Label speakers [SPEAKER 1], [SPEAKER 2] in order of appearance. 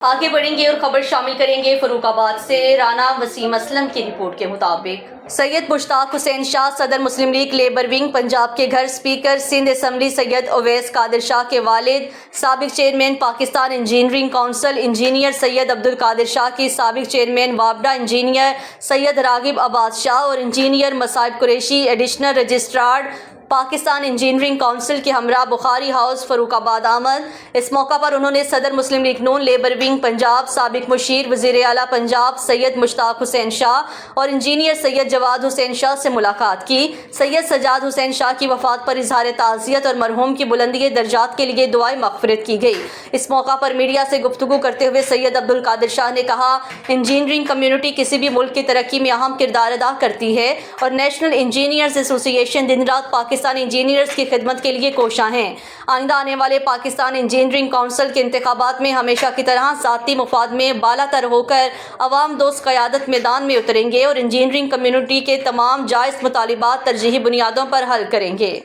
[SPEAKER 1] آگے بڑھیں گے اور خبر شامل کریں گے فروخ آباد سے۔ رانا وسیم اسلم کی رپورٹ کے مطابق سید مشتاق حسین شاہ صدر مسلم لیگ لیبر ونگ پنجاب کے گھر اسپیکر سندھ اسمبلی سید اویس قادر شاہ کے والد، سابق chairman Pakistan engineering council engineer Syed Abdul Qadir Shah کی سابق چیئرمین وابڈا انجینئر سید راغب عباس شاہ اور انجینئر مصائب Qureshi additional registrar Pakistan engineering council کے ہمراہ بخاری ہاؤس فروخ آباد آمد۔ اس موقع پر انہوں نے صدر مسلم لیگ نون لیبر ونگ پنجاب، سابق مشیر وزیر اعلیٰ پنجاب سید مشتاق حسین شاہ اور انجینئر سید جواد حسین شاہ سے ملاقات کی۔ سید سجاد حسین شاہ کی وفات پر اظہار تعزیت اور مرحوم کی بلندی درجات کے لیے دعائے مغفرت کی گئی۔ اس موقع پر میڈیا سے گفتگو کرتے ہوئے سید عبدالقادر شاہ نے کہا، انجینئرنگ کمیونٹی کسی بھی ملک کی ترقی میں اہم کردار ادا کرتی ہے اور نیشنل انجینئرز ایسوسی ایشن دن رات پاکستانی انجینئرز کی خدمت کے لیے کوشاں ہیں۔ آئندہ آنے والے پاکستان انجینئرنگ کونسل کے انتخابات میں ہمیشہ کی طرح ذاتی مفاد میں بالا تر ہو کر عوام دوست قیادت میدان میں اتریں گے اور انجینئرنگ کمیونٹی کے تمام جائز مطالبات ترجیحی بنیادوں پر حل کریں گے۔